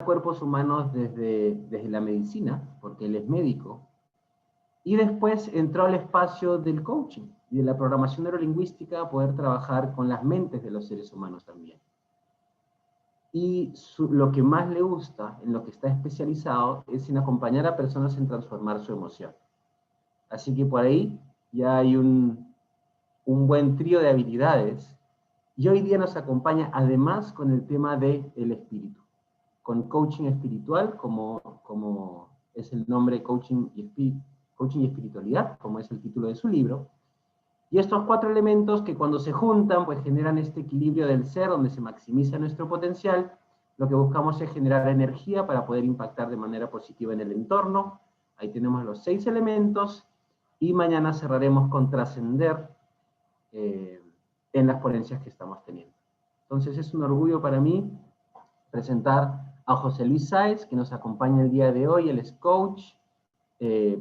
cuerpos humanos desde la medicina, porque él es médico, y después entró al espacio del coaching y de la programación neurolingüística a poder trabajar con las mentes de los seres humanos también. Y lo que más le gusta, en lo que está especializado, es en acompañar a personas en transformar su emoción. Así que por ahí ya hay un buen trío de habilidades. Y hoy día nos acompaña además con el tema del espíritu, con coaching espiritual, como es el nombre coaching y espiritualidad, como es el título de su libro. Y estos 4 elementos que cuando se juntan, pues generan este equilibrio del ser, donde se maximiza nuestro potencial. Lo que buscamos es generar energía para poder impactar de manera positiva en el entorno. Ahí tenemos los 6 elementos, y mañana cerraremos con trascender en las ponencias que estamos teniendo. Entonces es un orgullo para mí presentar a José Luis Sáez, que nos acompaña el día de hoy. Él es coach,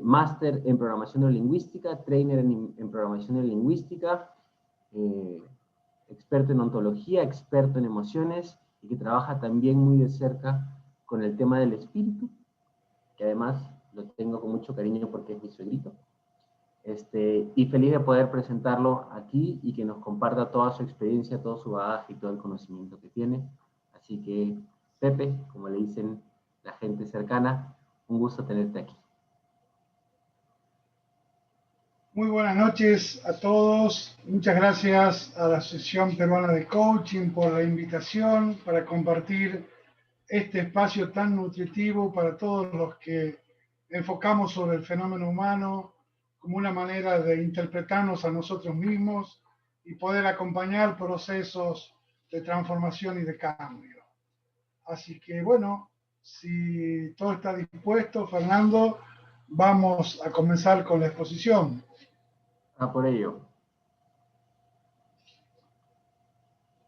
máster en programación neurolingüística, trainer en programación neurolingüística, experto en ontología, experto en emociones, y que trabaja también muy de cerca con el tema del espíritu, que además lo tengo con mucho cariño porque es mi suegrito. Y feliz de poder presentarlo aquí y que nos comparta toda su experiencia, todo su bagaje y todo el conocimiento que tiene. Así que, Pepe, como le dicen la gente cercana, un gusto tenerte aquí. Muy buenas noches a todos. Muchas gracias a la Asociación Peruana de Coaching por la invitación para compartir este espacio tan nutritivo para todos los que enfocamos sobre el fenómeno humano como una manera de interpretarnos a nosotros mismos y poder acompañar procesos de transformación y de cambio. Así que bueno, si todo está dispuesto, Fernando, vamos a comenzar con la exposición. Por ello.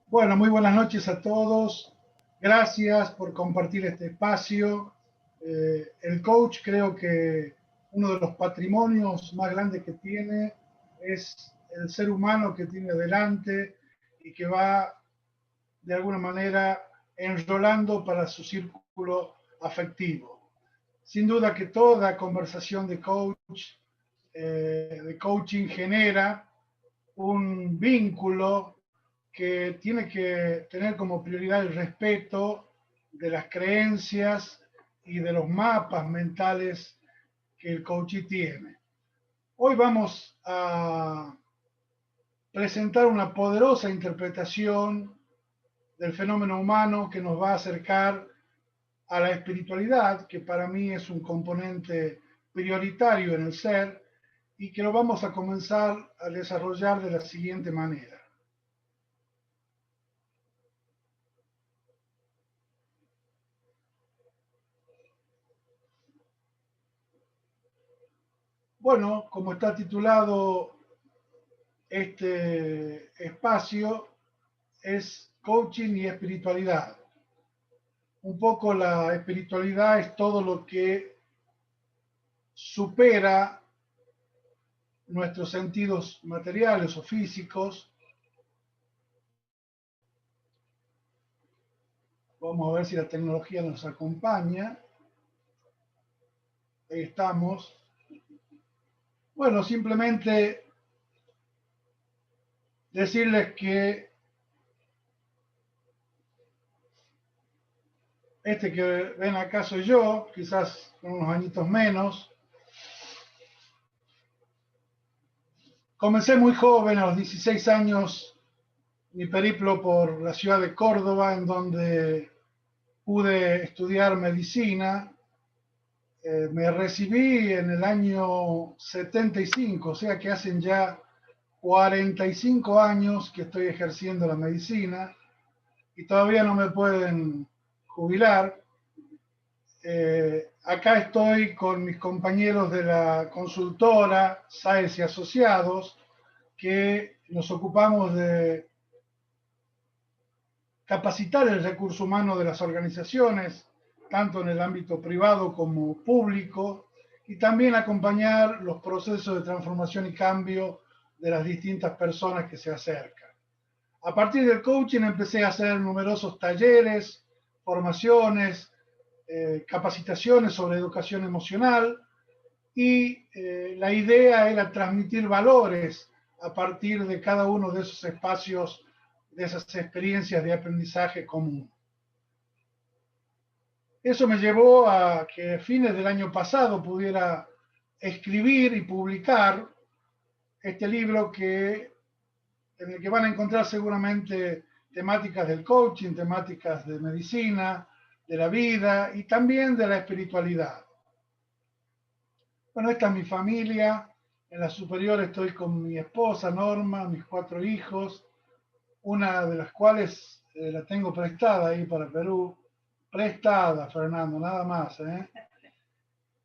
Bueno, muy buenas noches a todos. Gracias por compartir este espacio. El coach, creo que uno de los patrimonios más grandes que tiene es el ser humano que tiene delante y que va de alguna manera enrolando para su círculo afectivo. Sin duda que toda conversación de coaching genera un vínculo que tiene que tener como prioridad el respeto de las creencias y de los mapas mentales que el coachee tiene. Hoy vamos a presentar una poderosa interpretación del fenómeno humano que nos va a acercar a la espiritualidad, que para mí es un componente prioritario en el ser, y que lo vamos a comenzar a desarrollar de la siguiente manera. Bueno, como está titulado este espacio, es coaching y espiritualidad. Un poco la espiritualidad es todo lo que supera nuestros sentidos materiales o físicos. Vamos a ver si la tecnología nos acompaña. Ahí estamos. Bueno, simplemente decirles que este que ven acá soy yo, quizás con unos añitos menos. Comencé muy joven, a los 16 años, mi periplo por la ciudad de Córdoba, en donde pude estudiar medicina. Me recibí en el año 75, o sea que hacen ya 45 años que estoy ejerciendo la medicina y todavía no me pueden jubilar. Acá estoy con mis compañeros de la consultora Sáez y Asociados, que nos ocupamos de capacitar el recurso humano de las organizaciones, tanto en el ámbito privado como público, y también acompañar los procesos de transformación y cambio de las distintas personas que se acercan. A partir del coaching empecé a hacer numerosos talleres, formaciones, capacitaciones sobre educación emocional, y la idea era transmitir valores a partir de cada uno de esos espacios, de esas experiencias de aprendizaje común. Eso me llevó a que a fines del año pasado pudiera escribir y publicar este libro en el que van a encontrar seguramente temáticas del coaching, temáticas de medicina, de la vida y también de la espiritualidad. Bueno, esta es mi familia. En la superior estoy con mi esposa Norma, mis 4 hijos, una de las cuales la tengo prestada ahí para Perú. Prestada, Fernando, nada más.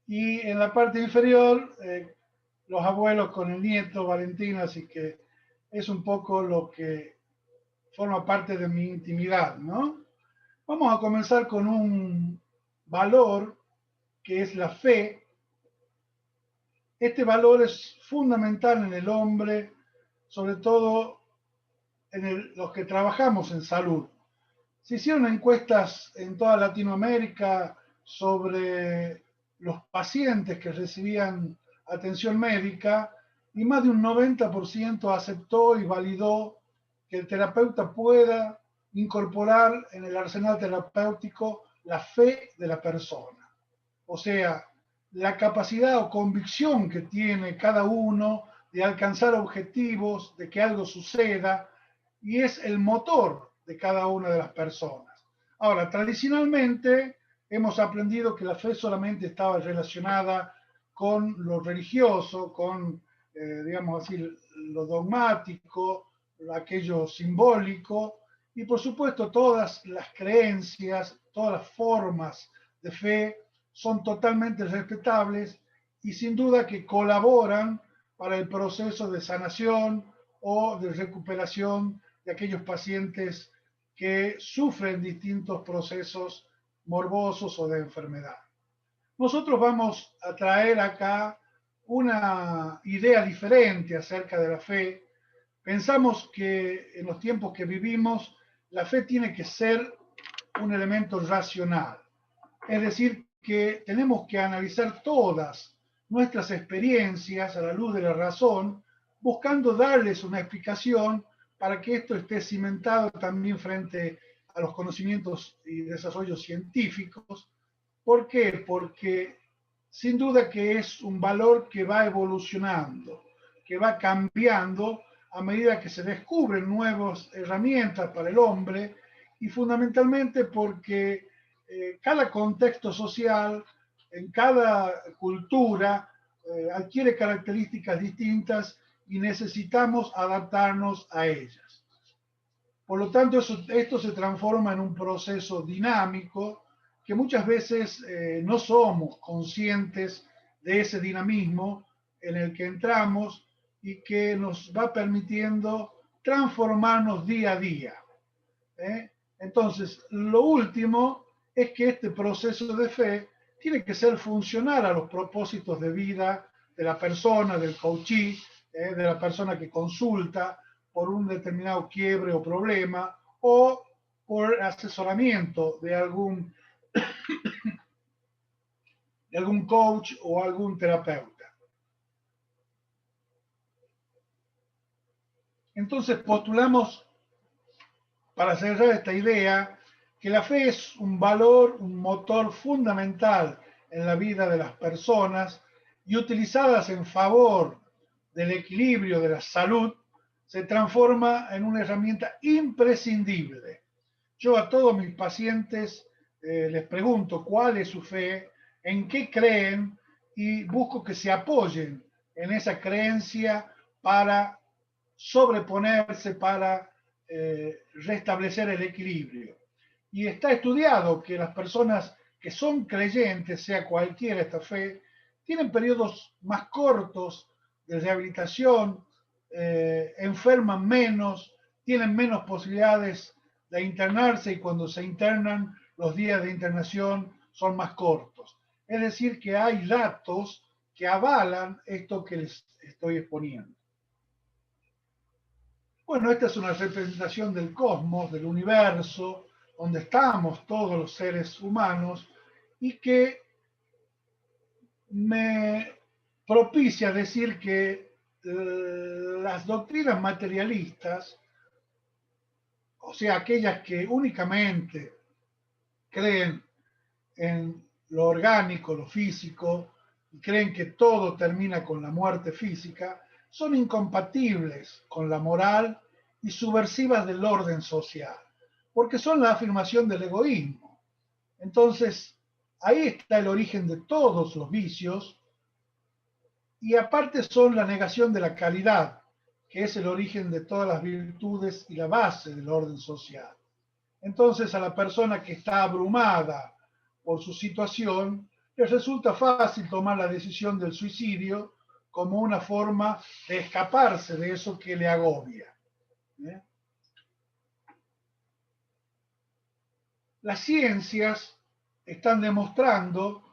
Y en la parte inferior, los abuelos con el nieto Valentín, así que es un poco lo que forma parte de mi intimidad, ¿no? Vamos a comenzar con un valor que es la fe. Este valor es fundamental en el hombre, sobre todo en los que trabajamos en salud. Se hicieron encuestas en toda Latinoamérica sobre los pacientes que recibían atención médica y más de un 90% aceptó y validó que el terapeuta pueda incorporar en el arsenal terapéutico la fe de la persona. O sea, la capacidad o convicción que tiene cada uno de alcanzar objetivos, de que algo suceda, y es el motor de cada una de las personas. Ahora, tradicionalmente hemos aprendido que la fe solamente estaba relacionada con lo religioso, con, digamos así, lo dogmático, aquello simbólico, y por supuesto todas las creencias, todas las formas de fe son totalmente respetables y sin duda que colaboran para el proceso de sanación o de recuperación de aquellos pacientes que sufren distintos procesos morbosos o de enfermedad. Nosotros vamos a traer acá una idea diferente acerca de la fe. Pensamos que en los tiempos que vivimos, la fe tiene que ser un elemento racional. Es decir, que tenemos que analizar todas nuestras experiencias a la luz de la razón, buscando darles una explicación para que esto esté cimentado también frente a los conocimientos y desarrollos científicos. ¿Por qué? Porque sin duda que es un valor que va evolucionando, que va cambiando a medida que se descubren nuevas herramientas para el hombre y fundamentalmente porque cada contexto social, en cada cultura, adquiere características distintas y necesitamos adaptarnos a ellas. Por lo tanto, esto se transforma en un proceso dinámico que muchas veces no somos conscientes de ese dinamismo en el que entramos y que nos va permitiendo transformarnos día a día. Entonces, lo último es que este proceso de fe tiene que ser funcional a los propósitos de vida de la persona, del coachee, de la persona que consulta por un determinado quiebre o problema o por asesoramiento de algún coach o algún terapeuta. Entonces postulamos, para cerrar esta idea, que la fe es un valor, un motor fundamental en la vida de las personas y utilizadas en favor del equilibrio de la salud, se transforma en una herramienta imprescindible. Yo a todos mis pacientes les pregunto cuál es su fe, en qué creen y busco que se apoyen en esa creencia para sobreponerse, para restablecer el equilibrio. Y está estudiado que las personas que son creyentes, sea cualquiera esta fe, tienen periodos más cortos de rehabilitación, enferman menos, tienen menos posibilidades de internarse y cuando se internan los días de internación son más cortos. Es decir, que hay datos que avalan esto que les estoy exponiendo. Bueno, esta es una representación del cosmos, del universo, donde estamos todos los seres humanos, y que me propicia decir que las doctrinas materialistas, o sea, aquellas que únicamente creen en lo orgánico, lo físico, y creen que todo termina con la muerte física, son incompatibles con la moral y subversivas del orden social, porque son la afirmación del egoísmo. Entonces, ahí está el origen de todos los vicios, y aparte son la negación de la caridad, que es el origen de todas las virtudes y la base del orden social. Entonces, a la persona que está abrumada por su situación, les resulta fácil tomar la decisión del suicidio como una forma de escaparse de eso que le agobia. ¿Eh? Las ciencias están demostrando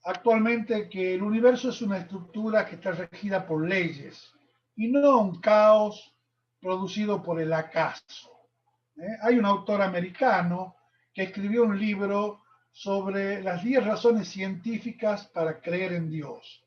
actualmente que el universo es una estructura que está regida por leyes y no un caos producido por el acaso. Hay un autor americano que escribió un libro sobre las 10 razones científicas para creer en Dios.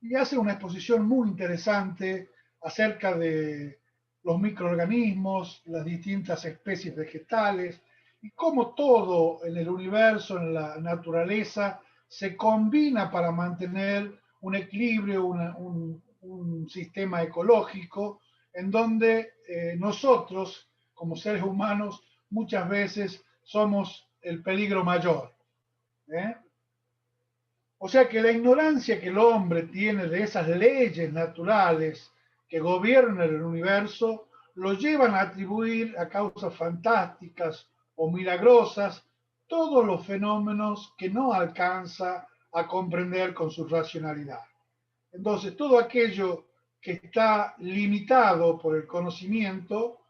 Y hace una exposición muy interesante acerca de los microorganismos, las distintas especies vegetales y cómo todo en el universo, en la naturaleza, se combina para mantener un equilibrio, un sistema ecológico en donde nosotros, como seres humanos, muchas veces somos el peligro mayor. ¿Eh? O sea que la ignorancia que el hombre tiene de esas leyes naturales que gobiernan el universo lo llevan a atribuir a causas fantásticas o milagrosas todos los fenómenos que no alcanza a comprender con su racionalidad. Entonces, todo aquello que está limitado por el conocimiento,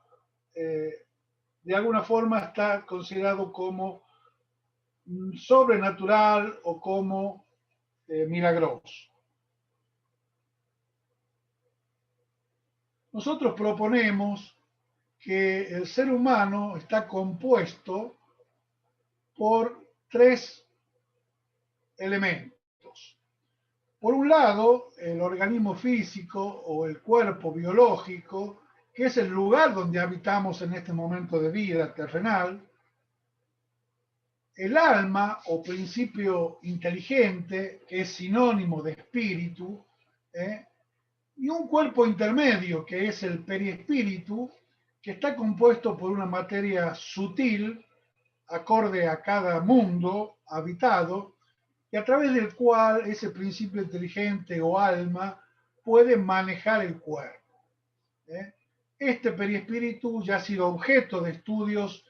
de alguna forma está considerado como sobrenatural o como milagroso. Nosotros proponemos que el ser humano está compuesto por 3 elementos. Por un lado, el organismo físico o el cuerpo biológico, que es el lugar donde habitamos en este momento de vida terrenal. El alma o principio inteligente, que es sinónimo de espíritu, y un cuerpo intermedio, que es el periespíritu, que está compuesto por una materia sutil, acorde a cada mundo habitado, y a través del cual ese principio inteligente o alma puede manejar el cuerpo. Este periespíritu ya ha sido objeto de estudios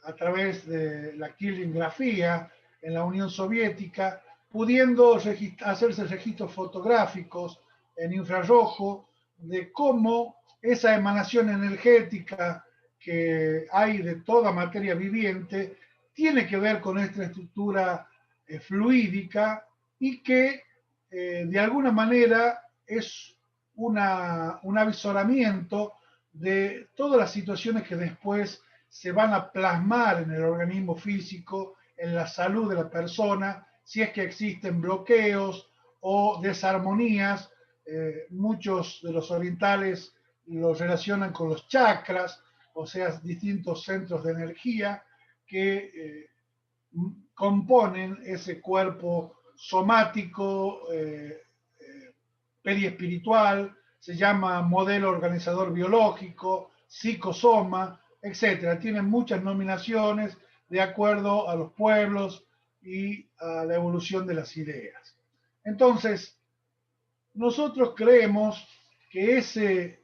a través de la quilingrafía en la Unión Soviética, pudiendo hacerse registros fotográficos en infrarrojo de cómo esa emanación energética que hay de toda materia viviente tiene que ver con esta estructura fluídica y que de alguna manera es un avisoramiento de todas las situaciones que después se van a plasmar en el organismo físico, en la salud de la persona, si es que existen bloqueos o desarmonías. Muchos de los orientales los relacionan con los chakras, o sea, distintos centros de energía que componen ese cuerpo somático, periespiritual, se llama modelo organizador biológico, psicosoma, etcétera. Tienen muchas nominaciones de acuerdo a los pueblos y a la evolución de las ideas. Entonces, nosotros creemos que ese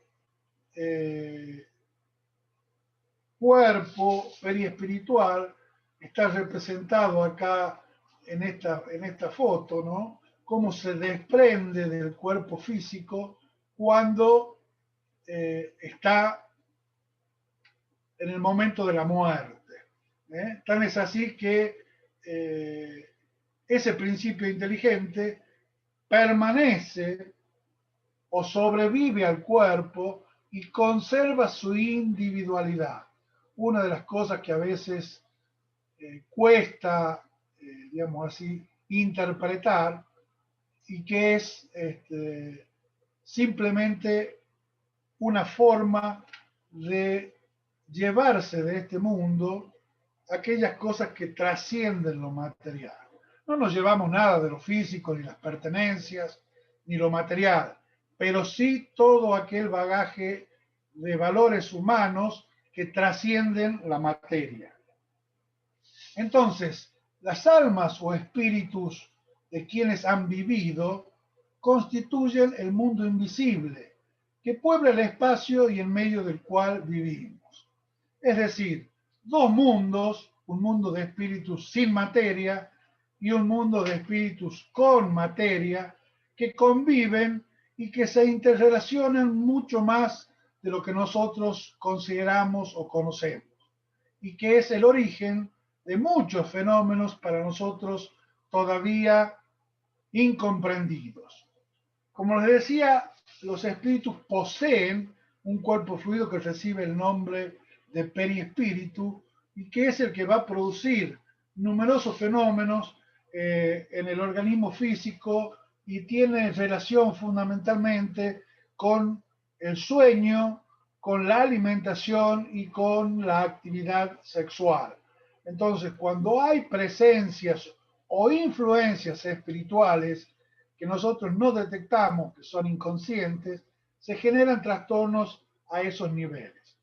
cuerpo periespiritual está representado acá en esta foto, ¿no? Cómo se desprende del cuerpo físico cuando está en el momento de la muerte. Tan es así que ese principio inteligente permanece o sobrevive al cuerpo y conserva su individualidad. Una de las cosas que a veces cuesta digamos así, interpretar, y que es simplemente una forma de llevarse de este mundo aquellas cosas que trascienden lo material. No nos llevamos nada de lo físico, ni las pertenencias, ni lo material, pero sí todo aquel bagaje de valores humanos que trascienden la materia. Entonces, las almas o espíritus de quienes han vivido constituyen el mundo invisible que puebla el espacio y en medio del cual vivimos. Es decir, dos mundos, un mundo de espíritus sin materia y un mundo de espíritus con materia, que conviven y que se interrelacionan mucho más de lo que nosotros consideramos o conocemos, y que es el origen de muchos fenómenos para nosotros todavía incomprendidos. Como les decía, los espíritus poseen un cuerpo fluido que recibe el nombre de perispíritu y que es el que va a producir numerosos fenómenos en el organismo físico y tiene relación fundamentalmente con el sueño, con la alimentación y con la actividad sexual. Entonces, cuando hay presencias o influencias espirituales que nosotros no detectamos, que son inconscientes, se generan trastornos a esos niveles.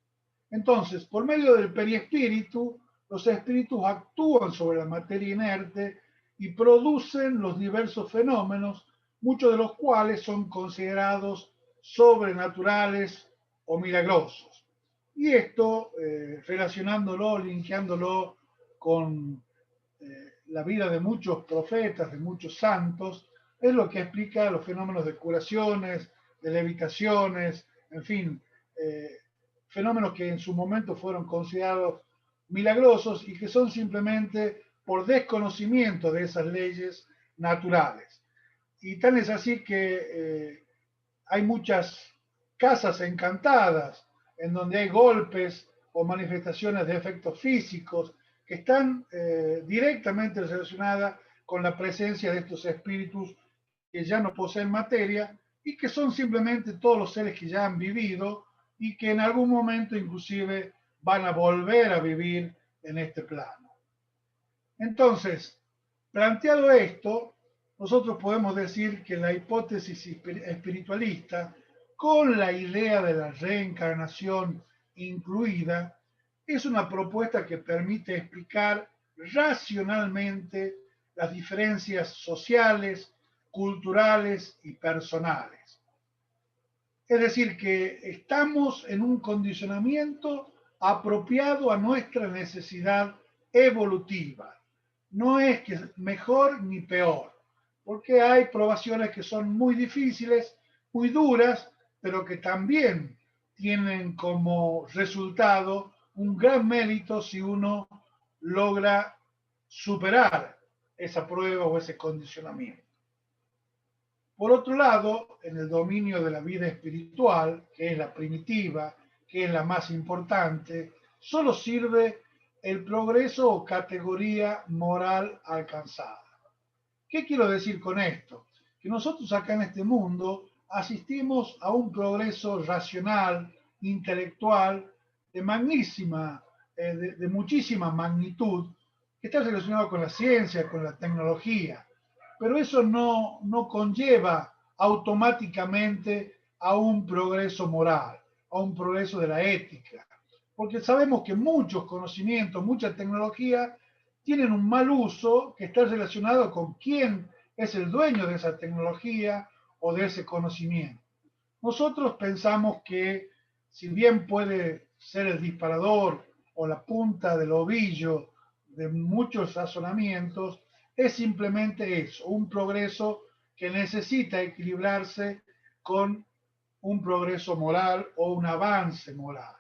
Entonces, por medio del perispíritu, los espíritus actúan sobre la materia inerte y producen los diversos fenómenos, muchos de los cuales son considerados sobrenaturales o milagrosos. Y esto, relacionándolo, linkeándolo con la vida de muchos profetas, de muchos santos, es lo que explica los fenómenos de curaciones, de levitaciones, en fin, fenómenos que en su momento fueron considerados milagrosos y que son simplemente por desconocimiento de esas leyes naturales. Y tal es así que hay muchas casas encantadas en donde hay golpes o manifestaciones de efectos físicos que están directamente relacionadas con la presencia de estos espíritus que ya no poseen materia y que son simplemente todos los seres que ya han vivido y que en algún momento inclusive van a volver a vivir en este plano. Entonces, planteado esto, nosotros podemos decir que la hipótesis espiritualista, con la idea de la reencarnación incluida, es una propuesta que permite explicar racionalmente las diferencias sociales, culturales y personales. Es decir, que estamos en un condicionamiento apropiado a nuestra necesidad evolutiva. No es que es mejor ni peor, porque hay probaciones que son muy difíciles, muy duras, pero que también tienen como resultado un gran mérito si uno logra superar esa prueba o ese condicionamiento. Por otro lado, en el dominio de la vida espiritual, que es la primitiva, que es la más importante, solo sirve el progreso o categoría moral alcanzada. ¿Qué quiero decir con esto? Que nosotros acá en este mundo asistimos a un progreso racional, intelectual, de muchísima magnitud, que está relacionado con la ciencia, con la tecnología, pero eso no conlleva automáticamente a un progreso moral, a un progreso de la ética, porque sabemos que muchos conocimientos, mucha tecnología tienen un mal uso que está relacionado con quién es el dueño de esa tecnología o de ese conocimiento. Nosotros pensamos que si bien puede ser el disparador o la punta del ovillo de muchos razonamientos, es simplemente eso, un progreso que necesita equilibrarse con un progreso moral o un avance moral.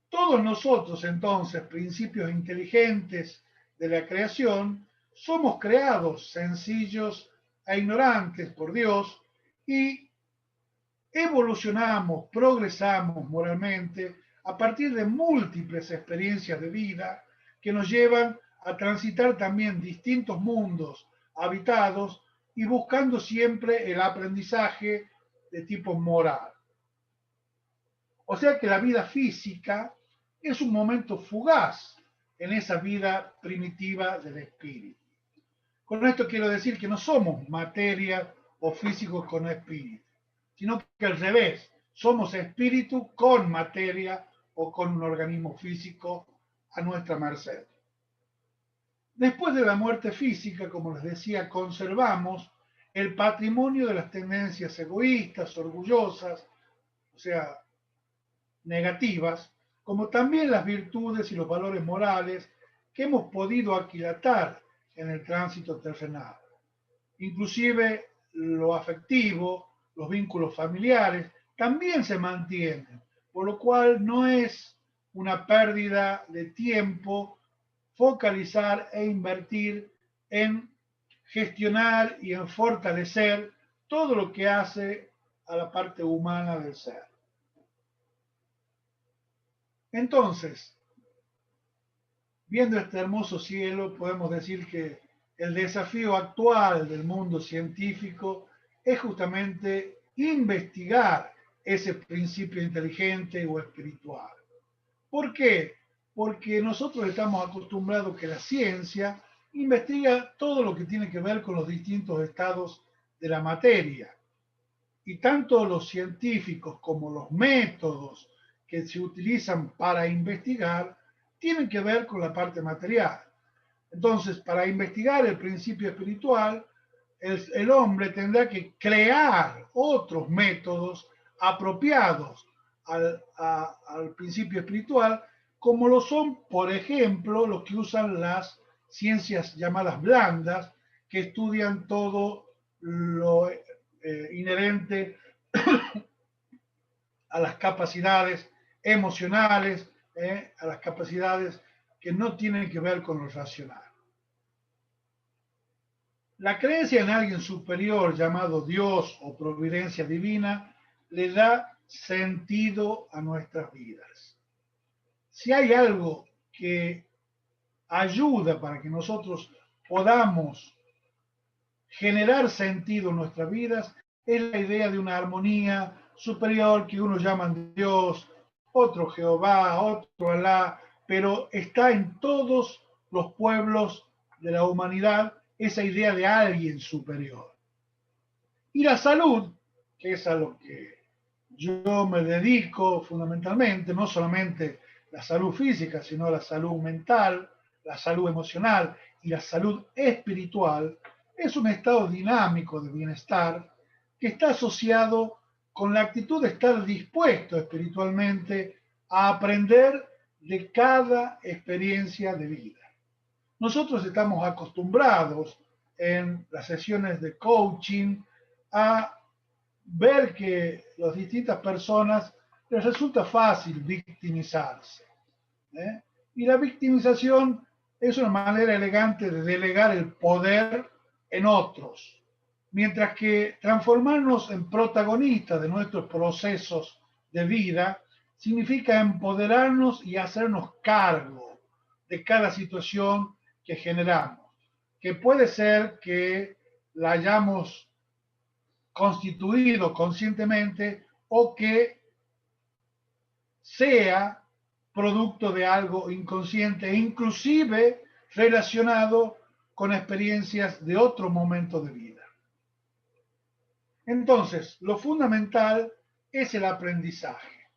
Todos nosotros, entonces, principios inteligentes de la creación, somos creados sencillos e ignorantes por Dios y evolucionamos, progresamos moralmente a partir de múltiples experiencias de vida que nos llevan a transitar también distintos mundos habitados y buscando siempre el aprendizaje de tipo moral. O sea que la vida física es un momento fugaz en esa vida primitiva del espíritu. Con esto quiero decir que no somos materia o físicos con espíritu, sino que al revés, somos espíritu con materia o con un organismo físico a nuestra merced. Después de la muerte física, como les decía, conservamos el patrimonio de las tendencias egoístas, orgullosas, o sea, negativas, como también las virtudes y los valores morales que hemos podido aquilatar en el tránsito terrenal. Inclusive lo afectivo, los vínculos familiares, también se mantienen, por lo cual no es una pérdida de tiempo focalizar e invertir en gestionar y en fortalecer todo lo que hace a la parte humana del ser. Entonces, viendo este hermoso cielo, podemos decir que el desafío actual del mundo científico es justamente investigar ese principio inteligente o espiritual. ¿Por qué? Porque nosotros estamos acostumbrados que la ciencia investiga todo lo que tiene que ver con los distintos estados de la materia. Y tanto los científicos como los métodos que se utilizan para investigar tienen que ver con la parte material. Entonces, para investigar el principio espiritual, el hombre tendrá que crear otros métodos apropiados al principio espiritual, como lo son, por ejemplo, los que usan las ciencias llamadas blandas, que estudian todo lo inherente a las capacidades emocionales, a las capacidades que no tienen que ver con lo racional. La creencia en alguien superior llamado Dios o providencia divina le da sentido a nuestras vidas. Si hay algo que ayuda para que nosotros podamos generar sentido en nuestras vidas, es la idea de una armonía superior que unos llaman Dios, otro Jehová, otro Alá, pero está en todos los pueblos de la humanidad esa idea de alguien superior. Y la salud, que es a lo que yo me dedico fundamentalmente, no solamente la salud física, sino la salud mental, la salud emocional y la salud espiritual, es un estado dinámico de bienestar que está asociado con la actitud de estar dispuesto espiritualmente a aprender de cada experiencia de vida. Nosotros estamos acostumbrados en las sesiones de coaching a ver que a las distintas personas les resulta fácil victimizarse. Y la victimización es una manera elegante de delegar el poder en otros, mientras que transformarnos en protagonistas de nuestros procesos de vida significa empoderarnos y hacernos cargo de cada situación que generamos, que puede ser que la hayamos constituido conscientemente o que sea producto de algo inconsciente, inclusive relacionado con experiencias de otro momento de vida. Entonces, lo fundamental es el aprendizaje.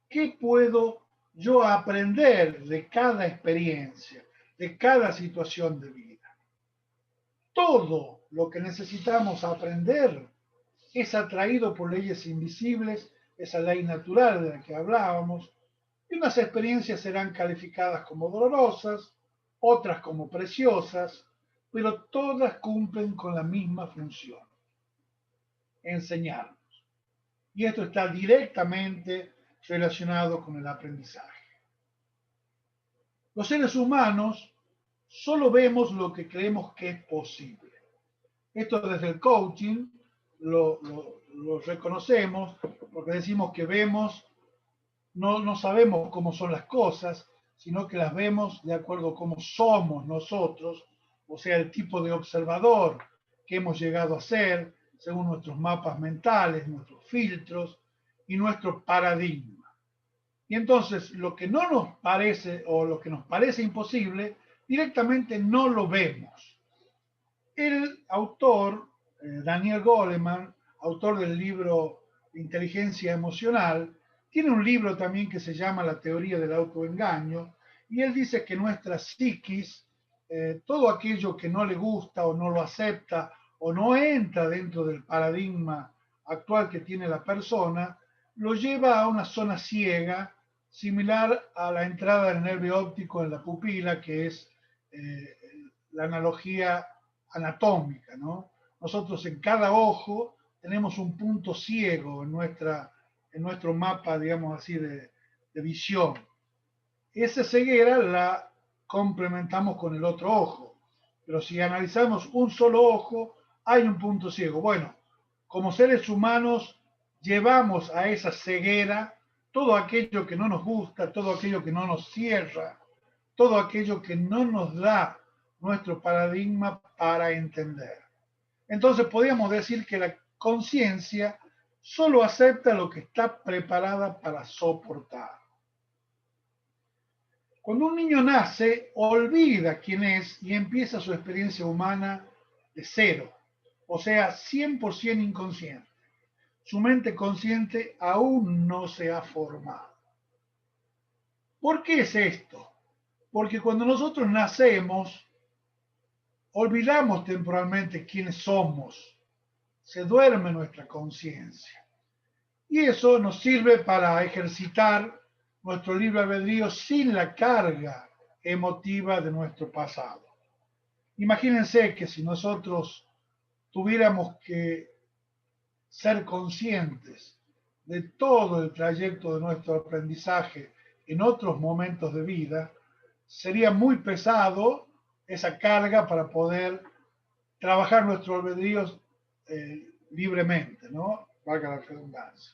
¿Qué puedo yo aprender de cada experiencia, de cada situación de vida? Todo lo que necesitamos aprender es atraído por leyes invisibles, esa ley natural de la que hablábamos, y unas experiencias serán calificadas como dolorosas, otras como preciosas, pero todas cumplen con la misma función: enseñarnos. Y esto está directamente relacionado con el aprendizaje. Los seres humanos solo vemos lo que creemos que es posible. Esto desde el coaching lo reconocemos porque decimos que vemos, no sabemos cómo son las cosas, sino que las vemos de acuerdo a cómo somos nosotros, o sea, el tipo de observador que hemos llegado a ser, según nuestros mapas mentales, nuestros filtros y nuestro paradigma. Y entonces lo que no nos parece o lo que nos parece imposible, directamente no lo vemos. El autor, Daniel Goleman, autor del libro Inteligencia Emocional, tiene un libro también que se llama La teoría del autoengaño, y él dice que nuestra psiquis, todo aquello que no le gusta o no lo acepta o no entra dentro del paradigma actual que tiene la persona, lo lleva a una zona ciega, similar a la entrada del nervio óptico en la pupila, que es la analogía anatómica, ¿no? Nosotros en cada ojo tenemos un punto ciego en nuestro mapa, digamos así, de visión. Esa ceguera la complementamos con el otro ojo, pero si analizamos un solo ojo, hay un punto ciego. Bueno, como seres humanos llevamos a esa ceguera todo aquello que no nos gusta, todo aquello que no nos cierra, todo aquello que no nos da nuestro paradigma para entender. Entonces podríamos decir que la conciencia solo acepta lo que está preparada para soportar. Cuando un niño nace, olvida quién es y empieza su experiencia humana de cero, o sea, 100% inconsciente. Su mente consciente aún no se ha formado. ¿Por qué es esto? Porque cuando nosotros nacemos, olvidamos temporalmente quiénes somos, se duerme nuestra conciencia. Y eso nos sirve para ejercitar nuestro libre albedrío sin la carga emotiva de nuestro pasado. Imagínense que si nosotros tuviéramos que ser conscientes de todo el trayecto de nuestro aprendizaje en otros momentos de vida, sería muy pesado esa carga para poder trabajar nuestro albedrío libremente, ¿no? Valga la redundancia.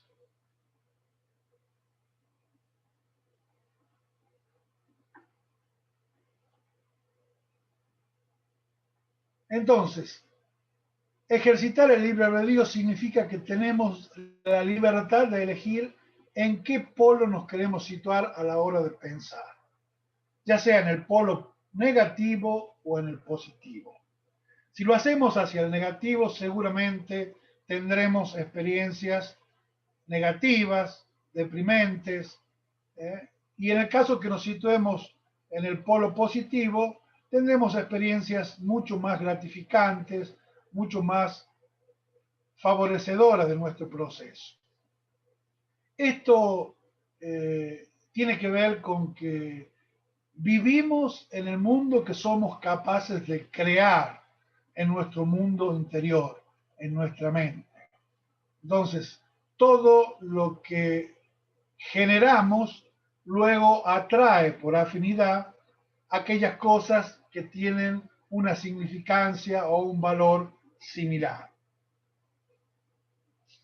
Entonces, ejercitar el libre albedrío significa que tenemos la libertad de elegir en qué polo nos queremos situar a la hora de pensar, ya sea en el polo negativo o en el positivo. Si lo hacemos hacia el negativo, seguramente tendremos experiencias negativas, deprimentes, y en el caso que nos situemos en el polo positivo, tendremos experiencias mucho más gratificantes, mucho más favorecedoras de nuestro proceso. Esto tiene que ver con que vivimos en el mundo que somos capaces de crear en nuestro mundo interior, en nuestra mente. Entonces, todo lo que generamos luego atrae por afinidad aquellas cosas que tienen una significancia o un valor similar.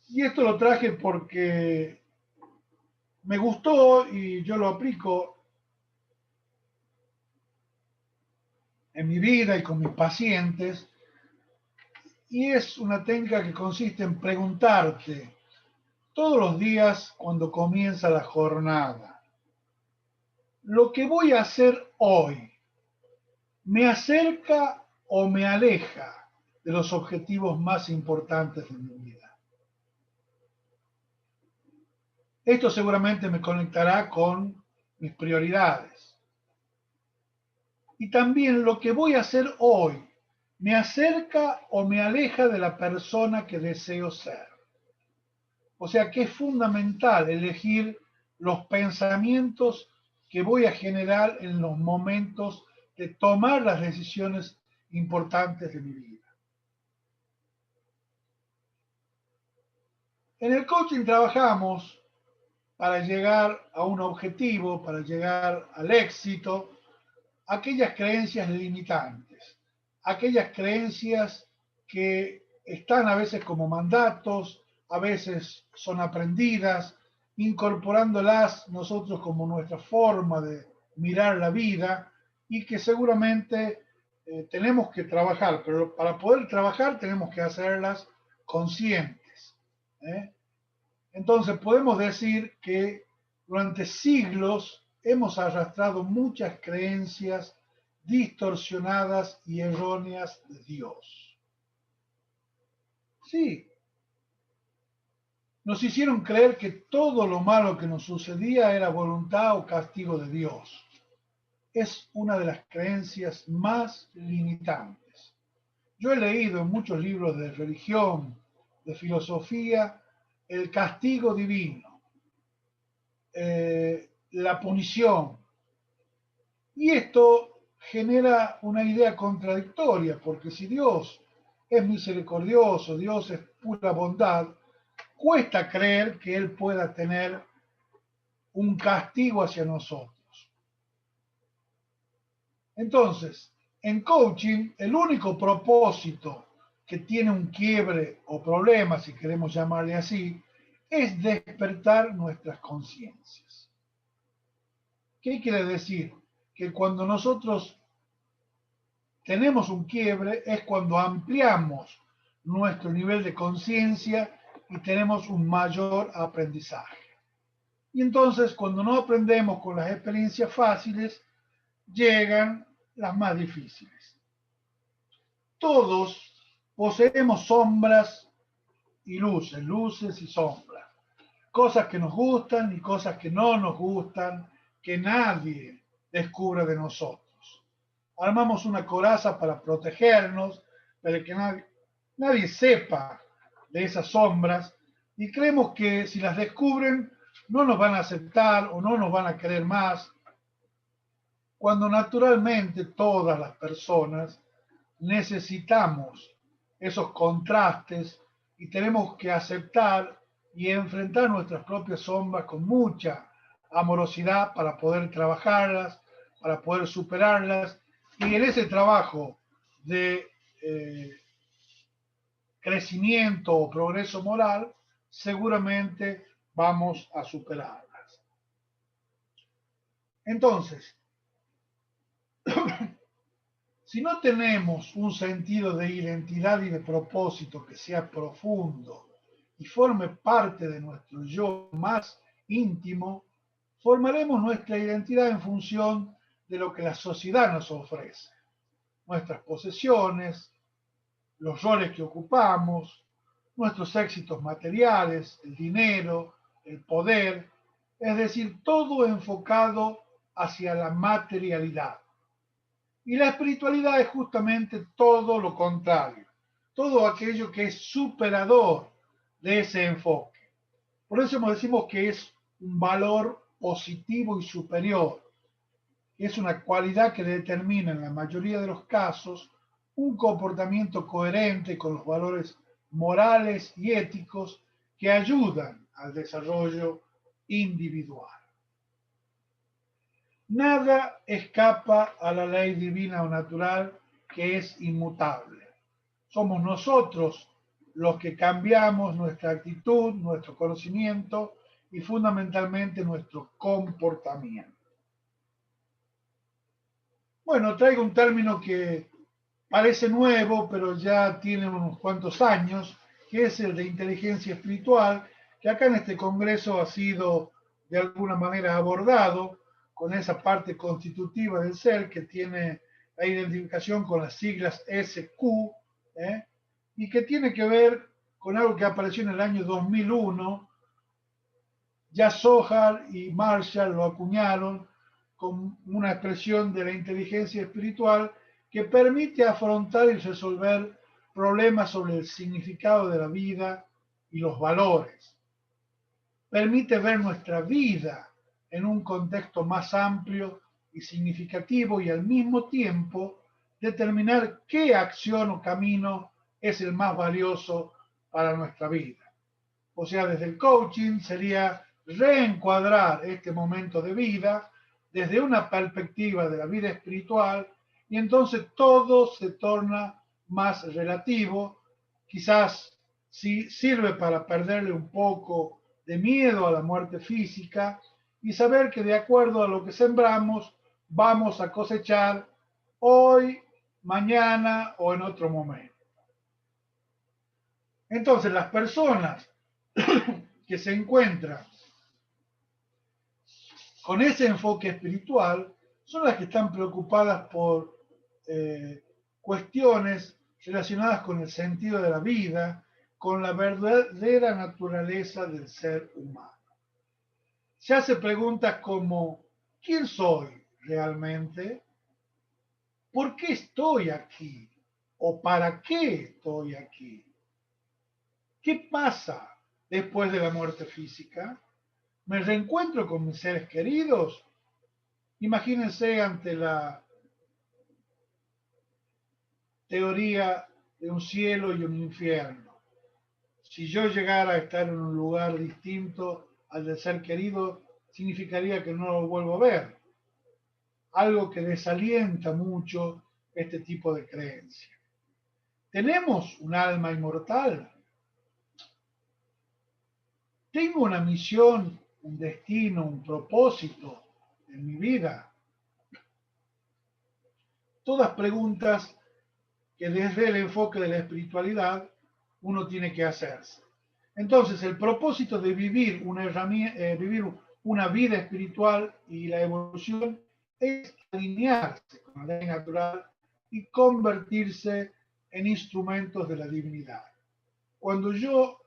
Y esto lo traje porque me gustó y yo lo aplico en mi vida y con mis pacientes. Y es una técnica que consiste en preguntarte todos los días cuando comienza la jornada: ¿lo que voy a hacer hoy me acerca o me aleja de los objetivos más importantes de mi vida? Esto seguramente me conectará con mis prioridades. Y también lo que voy a hacer hoy me acerca o me aleja de la persona que deseo ser. O sea que es fundamental elegir los pensamientos que voy a generar en los momentos de tomar las decisiones importantes de mi vida. En el coaching trabajamos para llegar a un objetivo, para llegar al éxito, aquellas creencias limitantes, aquellas creencias que están a veces como mandatos, a veces son aprendidas, incorporándolas nosotros como nuestra forma de mirar la vida y que seguramente tenemos que trabajar, pero para poder trabajar tenemos que hacerlas conscientes. ¿eh? Entonces podemos decir que durante siglos hemos arrastrado muchas creencias distorsionadas y erróneas de Dios. Sí, nos hicieron creer que todo lo malo que nos sucedía era voluntad o castigo de Dios. Es una de las creencias más limitantes. Yo he leído en muchos libros de religión, de filosofía, el castigo divino, la punición. Y esto genera una idea contradictoria, porque si Dios es misericordioso, Dios es pura bondad, cuesta creer que Él pueda tener un castigo hacia nosotros. Entonces, en coaching, el único propósito que tiene un quiebre o problema, si queremos llamarle así, es despertar nuestras conciencias. ¿Qué quiere decir? Que cuando nosotros tenemos un quiebre es cuando ampliamos nuestro nivel de conciencia y tenemos un mayor aprendizaje. Y entonces, cuando no aprendemos con las experiencias fáciles, llegan las más difíciles. Todos poseemos sombras y luces, luces y sombras, cosas que nos gustan y cosas que no nos gustan, que nadie descubre de nosotros. Armamos una coraza para protegernos, para que nadie sepa de esas sombras, y creemos que si las descubren no nos van a aceptar o no nos van a querer más, cuando naturalmente todas las personas necesitamos esos contrastes y tenemos que aceptar y enfrentar nuestras propias sombras con mucha amorosidad para poder trabajarlas, para poder superarlas, y en ese trabajo de crecimiento o progreso moral seguramente vamos a superarlas. Entonces, si no tenemos un sentido de identidad y de propósito que sea profundo y forme parte de nuestro yo más íntimo, formaremos nuestra identidad en función de lo que la sociedad nos ofrece, nuestras posesiones, los roles que ocupamos, nuestros éxitos materiales, el dinero, el poder, es decir, todo enfocado hacia la materialidad. Y la espiritualidad es justamente todo lo contrario, todo aquello que es superador de ese enfoque. Por eso decimos que es un valor positivo y superior. Es una cualidad que determina en la mayoría de los casos un comportamiento coherente con los valores morales y éticos que ayudan al desarrollo individual. Nada escapa a la ley divina o natural que es inmutable. Somos nosotros los que cambiamos nuestra actitud, nuestro conocimiento y fundamentalmente nuestro comportamiento. Bueno, traigo un término que parece nuevo, pero ya tiene unos cuantos años, que es el de inteligencia espiritual, que acá en este congreso ha sido de alguna manera abordado con esa parte constitutiva del ser que tiene la identificación con las siglas SQ, y que tiene que ver con algo que apareció en el año 2001. Ya Zohar y Marshall lo acuñaron con una expresión de la inteligencia espiritual que permite afrontar y resolver problemas sobre el significado de la vida y los valores. Permite ver nuestra vida en un contexto más amplio y significativo y al mismo tiempo determinar qué acción o camino es el más valioso para nuestra vida. O sea, desde el coaching sería reencuadrar este momento de vida desde una perspectiva de la vida espiritual y entonces todo se torna más relativo, quizás sí sirve para perderle un poco de miedo a la muerte física y saber que de acuerdo a lo que sembramos vamos a cosechar hoy, mañana o en otro momento. Entonces, las personas que se encuentran con ese enfoque espiritual son las que están preocupadas por cuestiones relacionadas con el sentido de la vida, con la verdadera naturaleza del ser humano. Se hace preguntas como, ¿quién soy realmente? ¿Por qué estoy aquí? ¿O para qué estoy aquí? ¿Qué pasa después de la muerte física? ¿Me reencuentro con mis seres queridos? Imagínense ante la teoría de un cielo y un infierno. Si yo llegara a estar en un lugar distinto al del ser querido, significaría que no lo vuelvo a ver. Algo que desalienta mucho este tipo de creencia. ¿Tenemos un alma inmortal? ¿Tengo una misión, un destino, un propósito en mi vida? Todas preguntas que desde el enfoque de la espiritualidad uno tiene que hacerse. Entonces, el propósito de vivir vivir una vida espiritual y la evolución es alinearse con la ley natural y convertirse en instrumentos de la divinidad. Cuando yo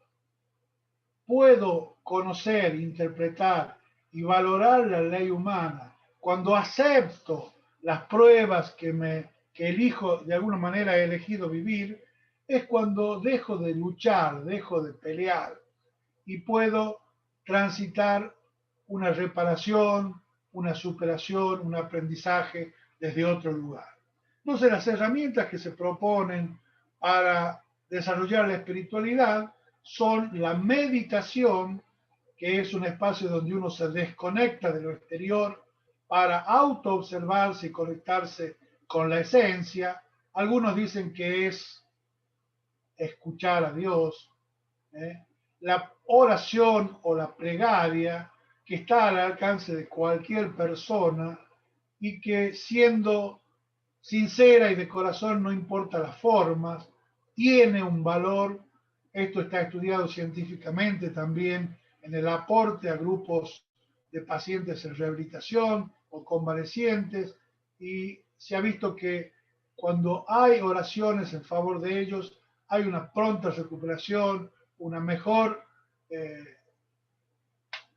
puedo conocer, interpretar y valorar la ley humana, cuando acepto las pruebas que elijo, de alguna manera he elegido vivir, es cuando dejo de luchar, dejo de pelear y puedo transitar una reparación, una superación, un aprendizaje desde otro lugar. Entonces, las herramientas que se proponen para desarrollar la espiritualidad son la meditación, que es un espacio donde uno se desconecta de lo exterior para autoobservarse y conectarse con la esencia. Algunos dicen que es escuchar a Dios, ¿eh? La oración o la plegaria que está al alcance de cualquier persona y que siendo sincera y de corazón, no importa las formas, tiene un valor. Esto está estudiado científicamente también en el aporte a grupos de pacientes en rehabilitación o convalecientes, y se ha visto que cuando hay oraciones en favor de ellos, hay una pronta recuperación, una mejor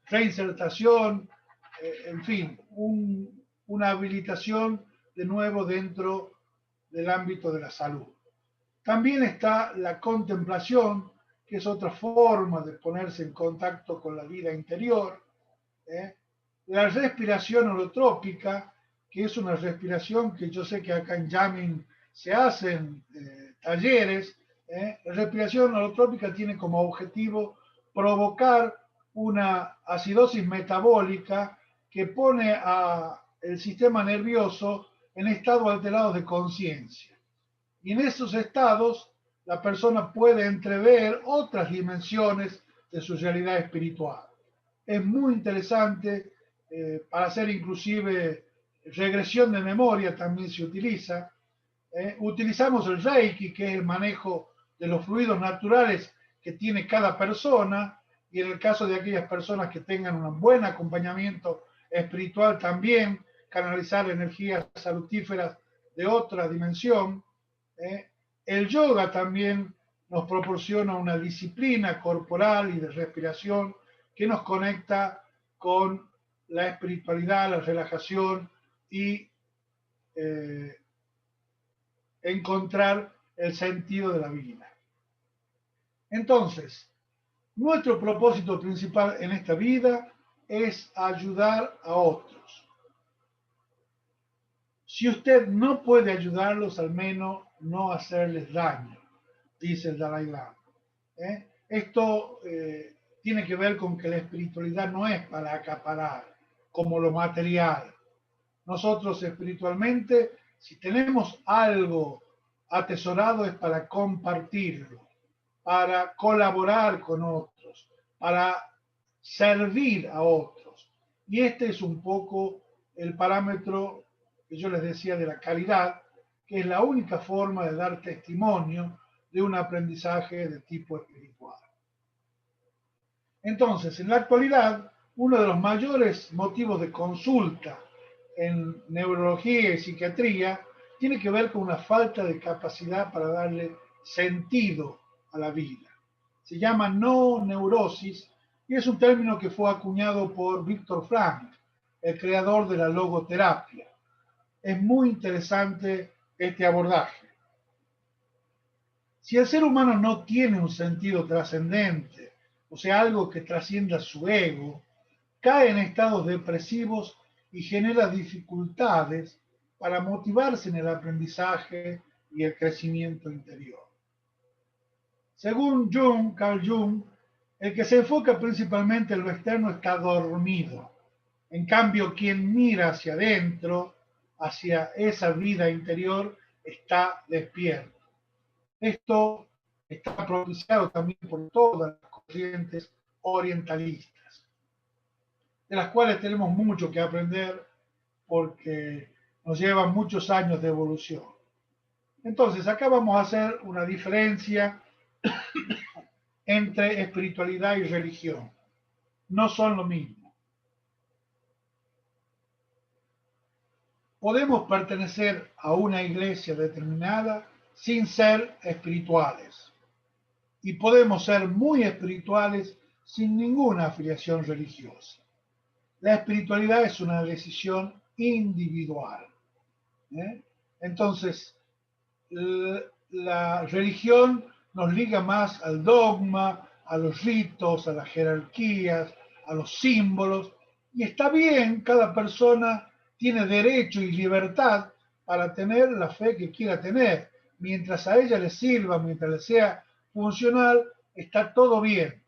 reinsertación, en fin, una habilitación de nuevo dentro del ámbito de la salud. También está la contemplación, que es otra forma de ponerse en contacto con la vida interior. La respiración holotrópica, que es una respiración que yo sé que acá en Yamin se hacen talleres. La respiración holotrópica tiene como objetivo provocar una acidosis metabólica que pone al sistema nervioso en estado alterado de conciencia. Y en esos estados la persona puede entrever otras dimensiones de su realidad espiritual. Es muy interesante para hacer inclusive regresión de memoria, también se utiliza. Utilizamos el Reiki, que es el manejo de los fluidos naturales que tiene cada persona, y en el caso de aquellas personas que tengan un buen acompañamiento espiritual también, canalizar energías salutíferas de otra dimensión. El yoga también nos proporciona una disciplina corporal y de respiración que nos conecta con la espiritualidad, la relajación y encontrar el sentido de la vida. Entonces, nuestro propósito principal en esta vida es ayudar a otros. Si usted no puede ayudarlos, al menos no hacerles daño, dice el Dalai Lama. Esto tiene que ver con que la espiritualidad no es para acaparar, como lo material. Nosotros espiritualmente, si tenemos algo atesorado, es para compartirlo, para colaborar con otros, para servir a otros. Y este es un poco el parámetro que yo les decía de la calidad, que es la única forma de dar testimonio de un aprendizaje de tipo espiritual. Entonces, en la actualidad, uno de los mayores motivos de consulta en neurología y psiquiatría tiene que ver con una falta de capacidad para darle sentido a la vida. Se llama no neurosis y es un término que fue acuñado por Viktor Frankl, el creador de la logoterapia. Es muy interesante este abordaje. Si el ser humano no tiene un sentido trascendente, o sea, algo que trascienda su ego, cae en estados depresivos y genera dificultades para motivarse en el aprendizaje y el crecimiento interior. Según Carl Jung, el que se enfoca principalmente en lo externo está dormido. En cambio, quien mira hacia adentro, hacia esa vida interior, está despierto. Esto está propiciado también por todas las corrientes orientalistas, de las cuales tenemos mucho que aprender porque nos llevan muchos años de evolución. Entonces, acá vamos a hacer una diferencia entre espiritualidad y religión. No son lo mismo. Podemos pertenecer a una iglesia determinada sin ser espirituales. Y podemos ser muy espirituales sin ninguna afiliación religiosa. La espiritualidad es una decisión individual. Entonces, la religión nos liga más al dogma, a los ritos, a las jerarquías, a los símbolos, y está bien, cada persona tiene derecho y libertad para tener la fe que quiera tener. Mientras a ella le sirva, mientras le sea funcional, está todo bien.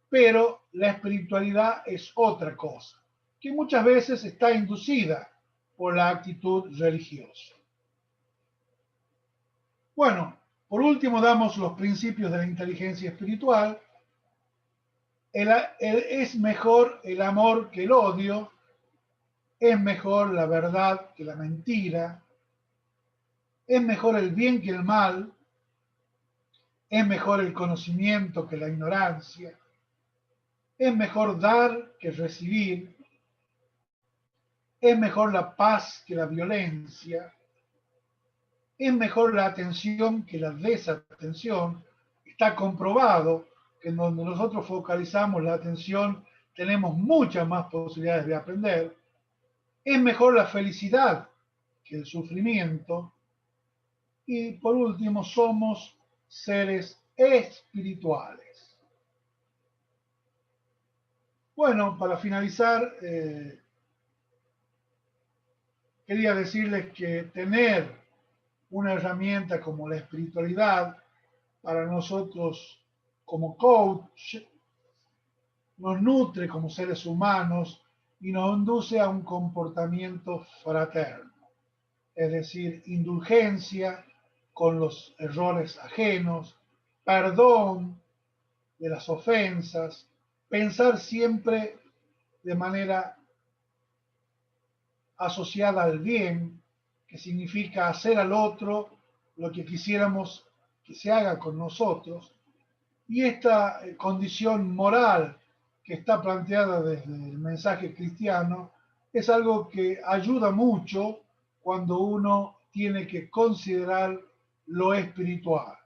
Pero la espiritualidad es otra cosa, que muchas veces está inducida por la actitud religiosa. Bueno, por último damos los principios de la inteligencia espiritual. Es mejor el amor que el odio, es mejor la verdad que la mentira, es mejor el bien que el mal, es mejor el conocimiento que la ignorancia, es mejor dar que recibir, es mejor la paz que la violencia, es mejor la atención que la desatención. Está comprobado que en donde nosotros focalizamos la atención tenemos muchas más posibilidades de aprender. Es mejor la felicidad que el sufrimiento. Y por último, somos seres espirituales. Bueno, para finalizar, quería decirles que tener una herramienta como la espiritualidad para nosotros como coach nos nutre como seres humanos y nos induce a un comportamiento fraterno, es decir, indulgencia con los errores ajenos, perdón de las ofensas, pensar siempre de manera asociada al bien, que significa hacer al otro lo que quisiéramos que se haga con nosotros, y esta condición moral que está planteada desde el mensaje cristiano es algo que ayuda mucho cuando uno tiene que considerar lo espiritual.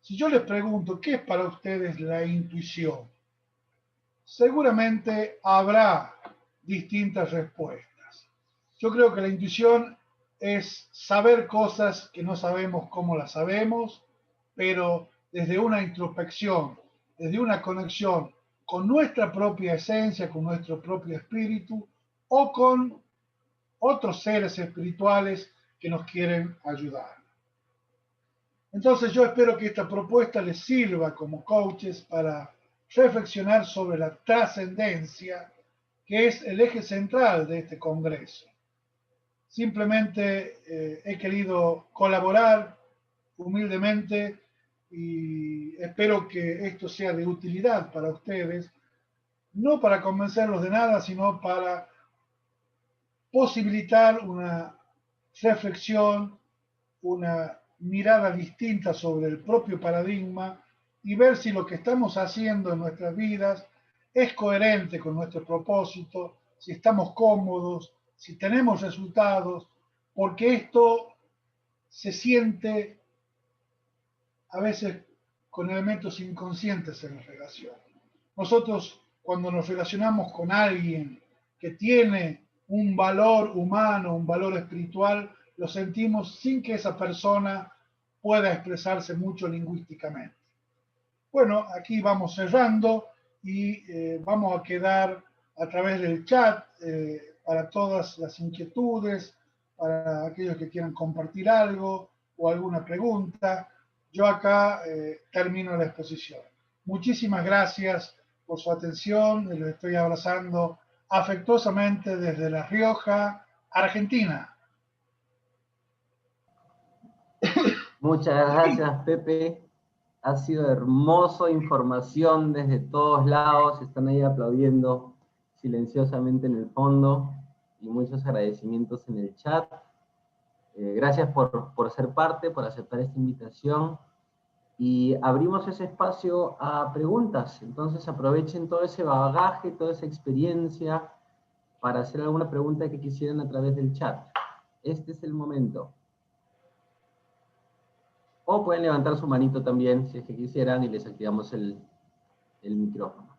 Si yo les pregunto, ¿qué es para ustedes la intuición? Seguramente habrá distintas respuestas. Yo creo que la intuición es saber cosas que no sabemos cómo las sabemos, pero desde una introspección, desde una conexión con nuestra propia esencia, con nuestro propio espíritu o con otros seres espirituales que nos quieren ayudar. Entonces yo espero que esta propuesta les sirva como coaches para reflexionar sobre la trascendencia, que es el eje central de este congreso. Simplemente he querido colaborar humildemente y espero que esto sea de utilidad para ustedes, no para convencerlos de nada, sino para posibilitar una reflexión, una mirada distinta sobre el propio paradigma y ver si lo que estamos haciendo en nuestras vidas es coherente con nuestro propósito, si estamos cómodos, si tenemos resultados, porque esto se siente a veces con elementos inconscientes en la relación. Nosotros cuando nos relacionamos con alguien que tiene un valor humano, un valor espiritual, lo sentimos sin que esa persona pueda expresarse mucho lingüísticamente. Bueno, aquí vamos cerrando y vamos a quedar a través del chat para todas las inquietudes, para aquellos que quieran compartir algo o alguna pregunta. Yo acá termino la exposición. Muchísimas gracias por su atención. Les estoy abrazando afectuosamente desde La Rioja, Argentina. Muchas gracias, Pepe. Ha sido hermoso, información desde todos lados. Están ahí aplaudiendo silenciosamente en el fondo. Y muchos agradecimientos en el chat. Gracias por ser parte, por aceptar esta invitación. Y abrimos ese espacio a preguntas. Entonces aprovechen todo ese bagaje, toda esa experiencia para hacer alguna pregunta que quisieran a través del chat. Este es el momento. O pueden levantar su manito también, si es que quisieran, y les activamos el micrófono.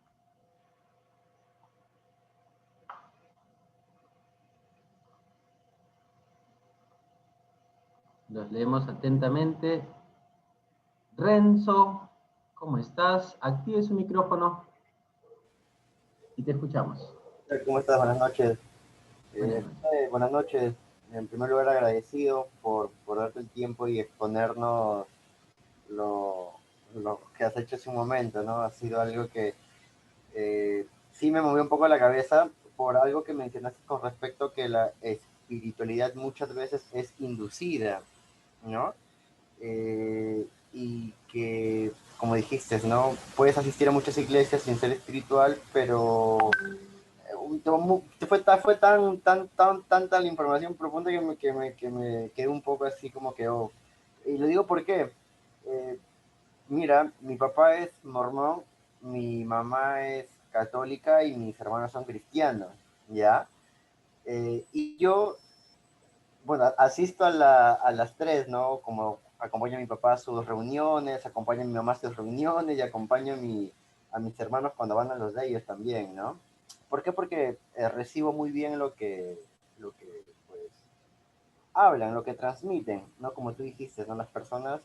Los leemos atentamente. Renzo, ¿cómo estás? Active su micrófono y te escuchamos. ¿Cómo estás? Buenas noches. Buenas noches. Buenas noches. En primer lugar, agradecido por darte el tiempo y exponernos lo que has hecho hace un momento, ¿no? Ha sido algo que sí me movió un poco la cabeza por algo que mencionaste con respecto a que la espiritualidad muchas veces es inducida, ¿no? Y que, como dijiste, ¿no? Puedes asistir a muchas iglesias sin ser espiritual, pero fue tanta la información profunda que me quedé un poco así como que, oh. Y lo digo porque, mira, mi papá es mormón, mi mamá es católica y mis hermanos son cristianos, ¿ya? Y yo, bueno, asisto a las tres, ¿no? Como acompaño a mi papá a sus reuniones, acompaño a mi mamá a sus reuniones y acompaño a mis hermanos cuando van a los de ellos también, ¿no? ¿Por qué? Porque recibo muy bien lo que pues, hablan, lo que transmiten, ¿no? Como tú dijiste, ¿no? Las personas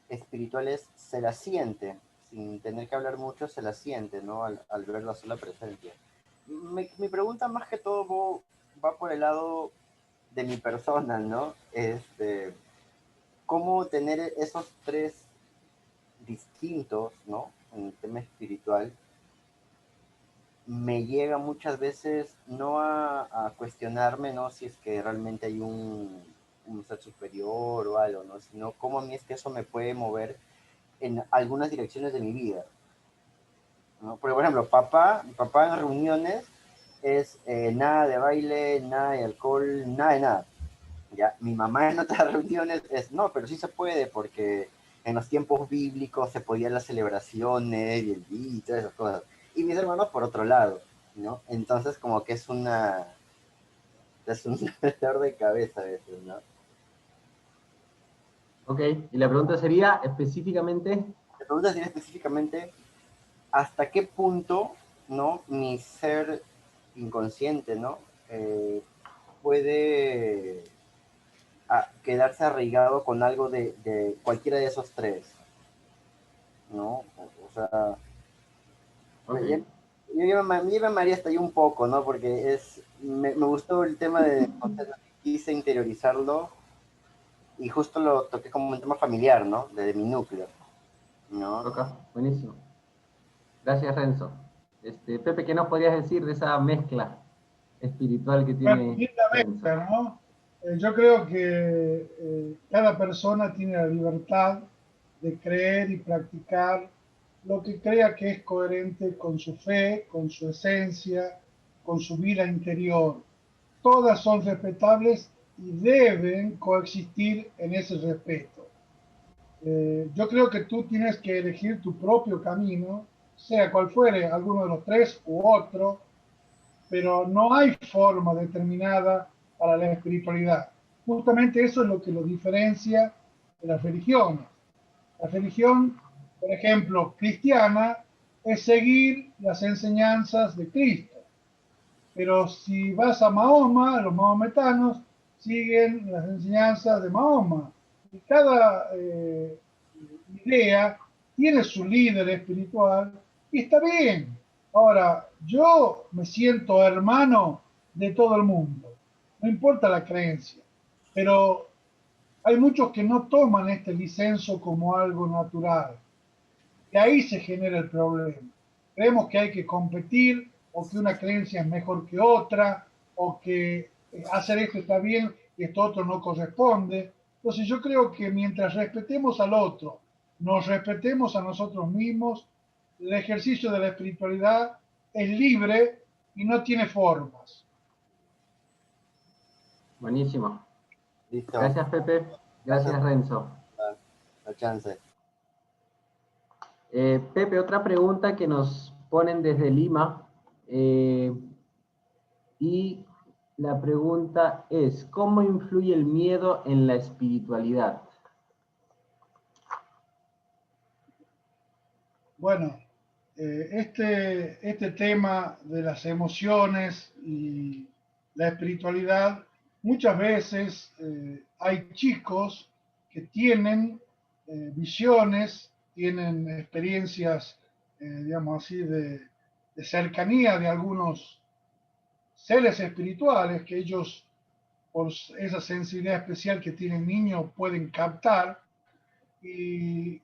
espirituales se la sienten, sin tener que hablar mucho, se la sienten, ¿no? Al ver la sola presencia. Mi pregunta más que todo va por el lado de mi persona, ¿no? ¿Cómo tener esos tres distintos, ¿no? En el tema espiritual, me llega muchas veces no a cuestionarme, ¿no? Si es que realmente hay un ser superior o algo, ¿no? Sino cómo a mí es que eso me puede mover en algunas direcciones de mi vida, ¿no? Porque, por ejemplo, mi papá en reuniones es nada de baile, nada de alcohol, nada de nada. ¿Ya? Mi mamá en otras reuniones es, no, pero sí se puede porque en los tiempos bíblicos se podían las celebraciones y el día y todas esas cosas. Y mis hermanos por otro lado, ¿no? Entonces como que es un dolor de cabeza a veces, ¿no? Ok, y la pregunta sería específicamente... La pregunta sería específicamente, ¿hasta qué punto, ¿no? Mi ser inconsciente, ¿no? Puede quedarse arraigado con algo de cualquiera de esos tres, ¿no? O sea, Okay. yo me maría hasta ahí un poco, ¿no? Porque me gustó el tema de quise interiorizarlo y justo lo toqué como un tema familiar, ¿no? De mi núcleo, ¿no? Ok, buenísimo. Gracias, Renzo. Pepe, ¿qué nos podrías decir de esa mezcla espiritual que tiene Linda Renzo? mezcla, ¿no? Yo creo que cada persona tiene la libertad de creer y practicar lo que crea que es coherente con su fe, con su esencia, con su vida interior. Todas son respetables y deben coexistir en ese respeto. Yo creo que tú tienes que elegir tu propio camino, sea cual fuere, alguno de los tres u otro, pero no hay forma determinada para la espiritualidad. Justamente eso es lo que lo diferencia de las religiones. La religión, por ejemplo, cristiana, es seguir las enseñanzas de Cristo. Pero si vas a Mahoma, los mahometanos siguen las enseñanzas de Mahoma. Y cada idea tiene su líder espiritual y está bien. Ahora, yo me siento hermano de todo el mundo, no importa la creencia, pero hay muchos que no toman este disenso como algo natural. Y ahí se genera el problema. Creemos que hay que competir o que una creencia es mejor que otra o que hacer esto está bien y esto otro no corresponde. Entonces yo creo que mientras respetemos al otro, nos respetemos a nosotros mismos, el ejercicio de la espiritualidad es libre y no tiene formas. Buenísimo. Listo. Gracias, Pepe. Gracias, Renzo. La chance. Pepe, otra pregunta que nos ponen desde Lima. Y la pregunta es, ¿cómo influye el miedo en la espiritualidad? Bueno, este tema de las emociones y la espiritualidad, muchas veces hay chicos que tienen visiones, tienen experiencias, digamos así, de cercanía de algunos seres espirituales que ellos, por esa sensibilidad especial que tienen niños, pueden captar. Y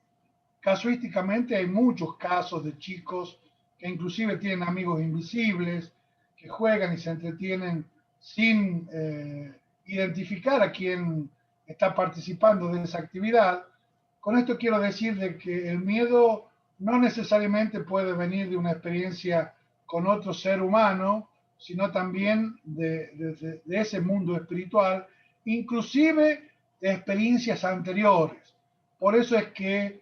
casuísticamente hay muchos casos de chicos que inclusive tienen amigos invisibles, que juegan y se entretienen sin identificar a quién está participando de esa actividad. Con esto quiero decir de que el miedo no necesariamente puede venir de una experiencia con otro ser humano, sino también de ese mundo espiritual, inclusive de experiencias anteriores. Por eso es que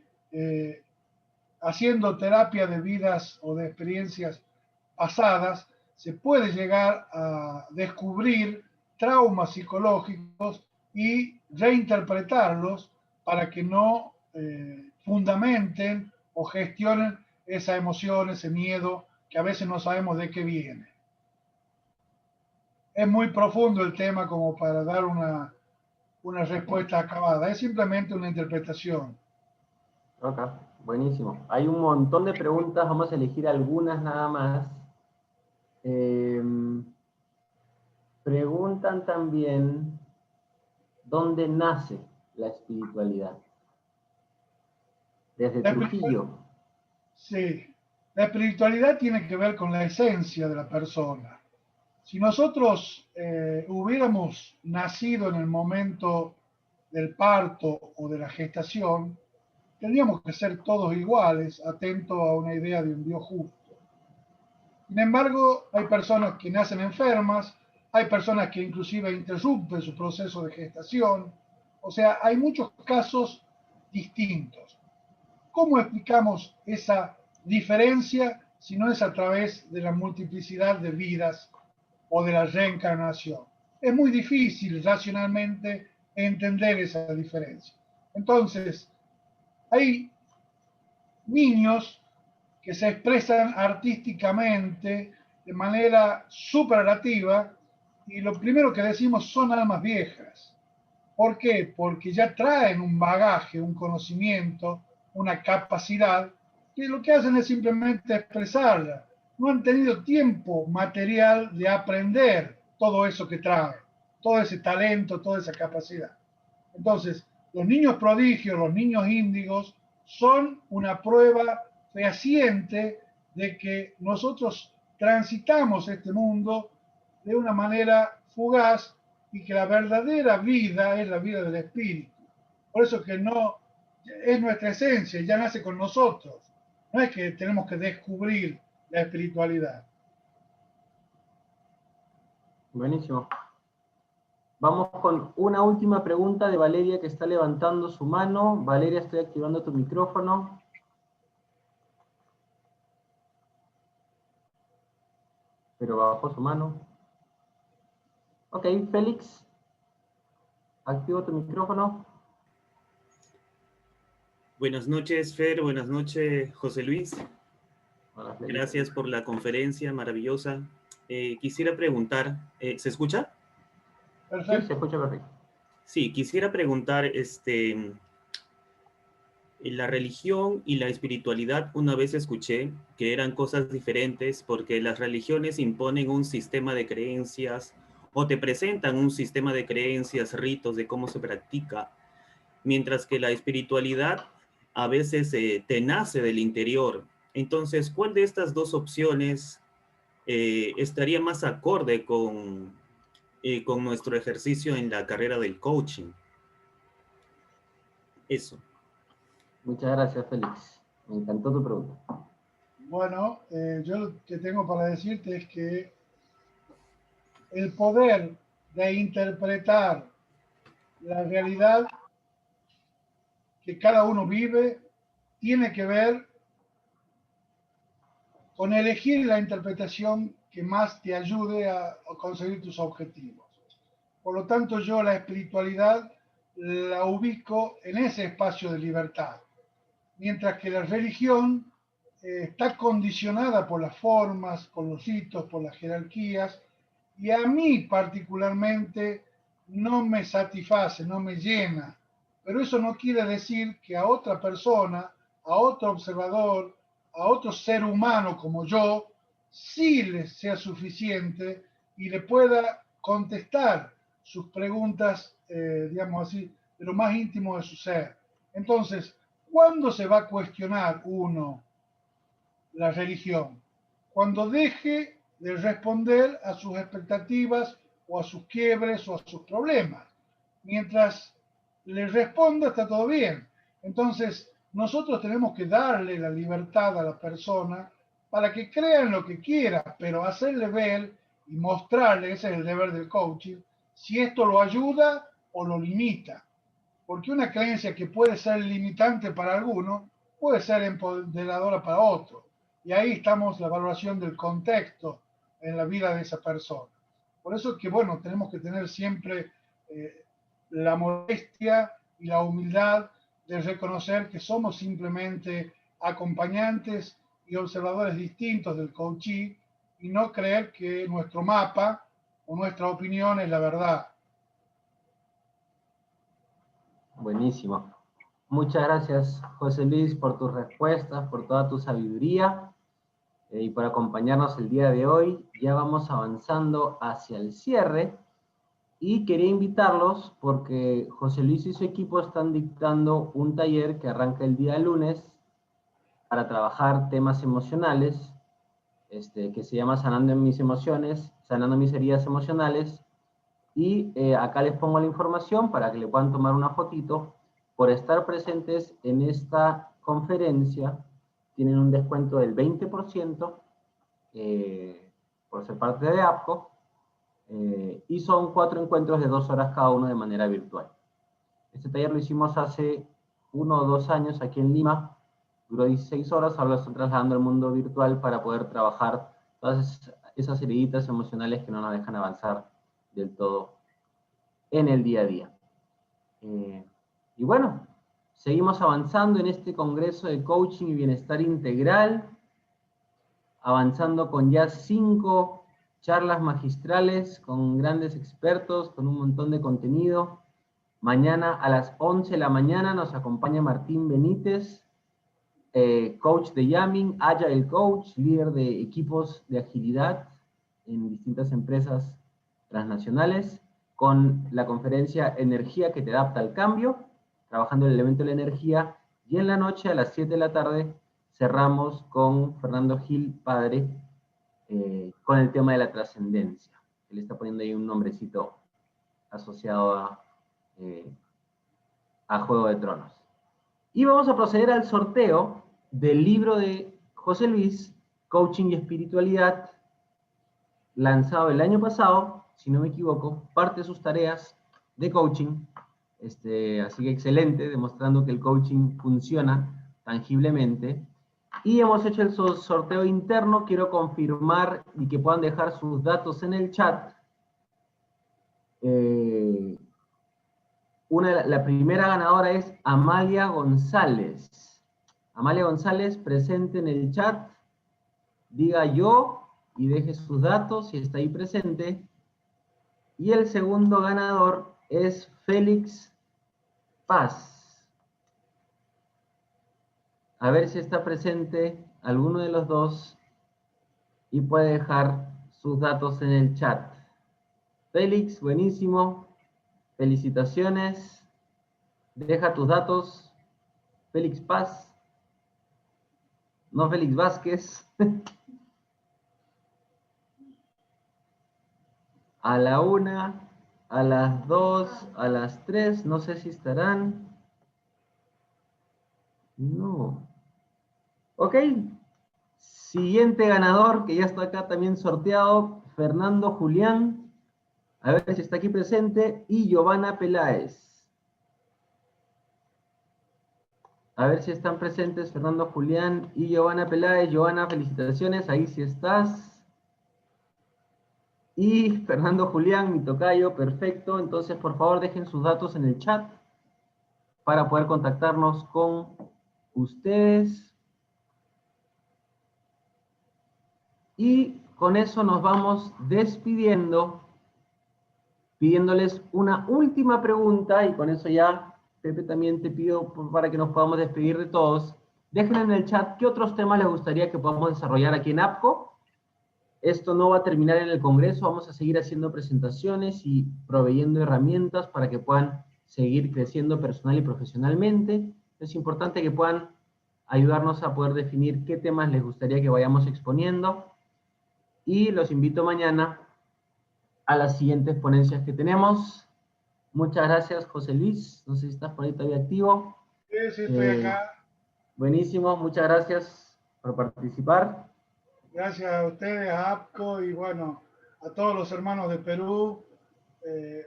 haciendo terapia de vidas o de experiencias pasadas, se puede llegar a descubrir traumas psicológicos y reinterpretarlos para que no fundamenten o gestionen esa emoción, ese miedo que a veces no sabemos de qué viene. Es muy profundo el tema como para dar una respuesta acabada, es simplemente una interpretación. Ok, buenísimo. Hay un montón de preguntas, vamos a elegir algunas nada más. Preguntan también, ¿dónde nace la espiritualidad? Desde La Trujillo. Sí, la espiritualidad tiene que ver con la esencia de la persona. Si nosotros hubiéramos nacido en el momento del parto o de la gestación, tendríamos que ser todos iguales, atentos a una idea de un Dios justo. Sin embargo, hay personas que nacen enfermas, hay personas que inclusive interrumpen su proceso de gestación, o sea, hay muchos casos distintos. ¿Cómo explicamos esa diferencia si no es a través de la multiplicidad de vidas o de la reencarnación? Es muy difícil racionalmente entender esa diferencia. Entonces, hay niños que se expresan artísticamente de manera superlativa y lo primero que decimos son almas viejas. ¿Por qué? Porque ya traen un bagaje, un conocimiento, una capacidad, que lo que hacen es simplemente expresarla. No han tenido tiempo material de aprender todo eso que traen, todo ese talento, toda esa capacidad. Entonces, los niños prodigios, los niños índigos, son una prueba fehaciente de que nosotros transitamos este mundo de una manera fugaz y que la verdadera vida es la vida del espíritu. Por eso que no es nuestra esencia, ya nace con nosotros. No es que tenemos que descubrir la espiritualidad. Buenísimo. Vamos con una última pregunta de Valeria, que está levantando su mano. Valeria, estoy activando tu micrófono. Pero bajó su mano. Ok, Félix, activo tu micrófono. Buenas noches, Fer. Buenas noches, José Luis. Hola, Félix. Gracias por la conferencia maravillosa. Quisiera preguntar, ¿se escucha? Perfecto. Sí, se escucha perfecto. Sí, quisiera preguntar, la religión y la espiritualidad, una vez escuché que eran cosas diferentes porque las religiones imponen un sistema de creencias o te presentan un sistema de creencias, ritos de cómo se practica, mientras que la espiritualidad a veces te nace del interior. Entonces, ¿cuál de estas dos opciones estaría más acorde con nuestro ejercicio en la carrera del coaching? Eso. Muchas gracias, Félix. Me encantó tu pregunta. Bueno, yo lo que tengo para decirte es que el poder de interpretar la realidad que cada uno vive tiene que ver con elegir la interpretación que más te ayude a conseguir tus objetivos. Por lo tanto, yo la espiritualidad la ubico en ese espacio de libertad, mientras que la religión está condicionada por las formas, por los ritos, por las jerarquías, y a mí particularmente no me satisface, no me llena. Pero eso no quiere decir que a otra persona, a otro observador, a otro ser humano como yo, sí le sea suficiente y le pueda contestar sus preguntas, digamos así, de lo más íntimo de su ser. Entonces, ¿cuándo se va a cuestionar uno la religión? Cuando deje de responder a sus expectativas o a sus quiebres o a sus problemas. Mientras le responda está todo bien. Entonces, nosotros tenemos que darle la libertad a la persona para que crea en lo que quiera, pero hacerle ver y mostrarle, ese es el deber del coaching, si esto lo ayuda o lo limita. Porque una creencia que puede ser limitante para alguno puede ser empoderadora para otro. Y ahí estamos la valoración del contexto en la vida de esa persona. Por eso es que, bueno, tenemos que tener siempre la modestia y la humildad de reconocer que somos simplemente acompañantes y observadores distintos del coachee y no creer que nuestro mapa o nuestra opinión es la verdad. Buenísimo. Muchas gracias, José Luis, por tus respuestas, por toda tu sabiduría y por acompañarnos el día de hoy. Ya vamos avanzando hacia el cierre y quería invitarlos porque José Luis y su equipo están dictando un taller que arranca el día lunes para trabajar temas emocionales, que se llama Sanando mis emociones, sanando mis heridas emocionales. Y acá les pongo la información para que le puedan tomar una fotito. Por estar presentes en esta conferencia, tienen un descuento del 20% por ser parte de APCO, y son 4 encuentros de 2 horas cada uno de manera virtual. Este taller lo hicimos hace 1 o 2 años aquí en Lima, duró 16 horas, ahora lo están trasladando al mundo virtual para poder trabajar todas esas heriditas emocionales que no nos dejan avanzar del todo en el día a día. Y bueno, seguimos avanzando en este congreso de coaching y bienestar integral, avanzando con ya 5 charlas magistrales con grandes expertos, con un montón de contenido. Mañana a las 11 de la mañana nos acompaña Martín Benítez, coach de Yamin, Agile Coach, líder de equipos de agilidad en distintas empresas transnacionales, con la conferencia Energía que te adapta al cambio, trabajando el elemento de la energía, y en la noche a las 7 de la tarde cerramos con Fernando Gil, padre, con el tema de la trascendencia. Él está poniendo ahí un nombrecito asociado a Juego de Tronos. Y vamos a proceder al sorteo del libro de José Luis, Coaching y Espiritualidad, lanzado el año pasado. si no me equivoco, parte de sus tareas de coaching. Así que excelente, demostrando que el coaching funciona tangiblemente. Y hemos hecho el sorteo interno. Quiero confirmar y que puedan dejar sus datos en el chat. La primera ganadora es Amalia González. Amalia González, presente en el chat. Diga yo y deje sus datos si está ahí presente. Y el segundo ganador es Félix Paz. A ver si está presente alguno de los dos y puede dejar sus datos en el chat. Félix, buenísimo. Felicitaciones. Deja tus datos. Félix Paz. No Félix Vázquez. A la 1, a las 2, a las 3. No sé si estarán. No. Ok. Siguiente ganador, que ya está acá también sorteado, Fernando Julián. A ver si está aquí presente. Y Giovanna Peláez. A ver si están presentes Fernando Julián y Giovanna Peláez. Giovanna, felicitaciones. Ahí sí estás. Y Fernando Julián, mi tocayo, perfecto. Entonces, por favor, dejen sus datos en el chat para poder contactarnos con ustedes. Y con eso nos vamos despidiendo, pidiéndoles una última pregunta, y con eso ya, Pepe, también te pido para que nos podamos despedir de todos. Dejen en el chat qué otros temas les gustaría que podamos desarrollar aquí en APCO. Esto no va a terminar en el Congreso, vamos a seguir haciendo presentaciones y proveyendo herramientas para que puedan seguir creciendo personal y profesionalmente. Es importante que puedan ayudarnos a poder definir qué temas les gustaría que vayamos exponiendo. Y los invito mañana a las siguientes ponencias que tenemos. Muchas gracias, José Luis. No sé si estás por ahí todavía activo. Sí, sí, estoy acá. Buenísimo, muchas gracias por participar. Gracias a ustedes, a APCO y bueno, a todos los hermanos de Perú.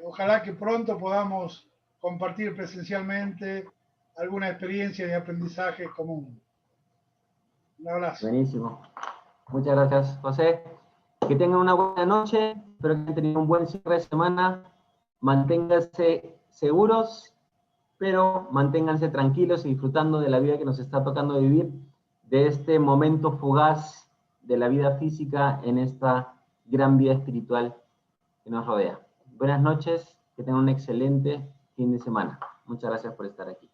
Ojalá que pronto podamos compartir presencialmente alguna experiencia de aprendizaje común. Un abrazo. Buenísimo. Muchas gracias, José. Que tengan una buena noche. Espero que hayan tenido un buen cierre de semana. Manténganse seguros, pero manténganse tranquilos y disfrutando de la vida que nos está tocando vivir, de este momento fugaz de la vida física en esta gran vida espiritual que nos rodea. Buenas noches, que tengan un excelente fin de semana. Muchas gracias por estar aquí.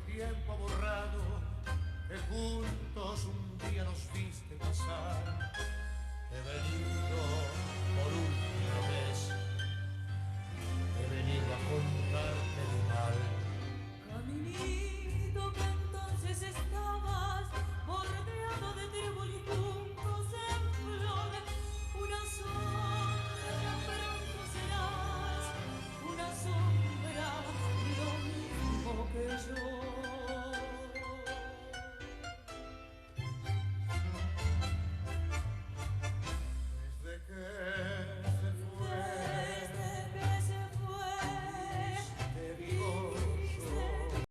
Tiempo borrado que juntos un día nos viste pasar. He venido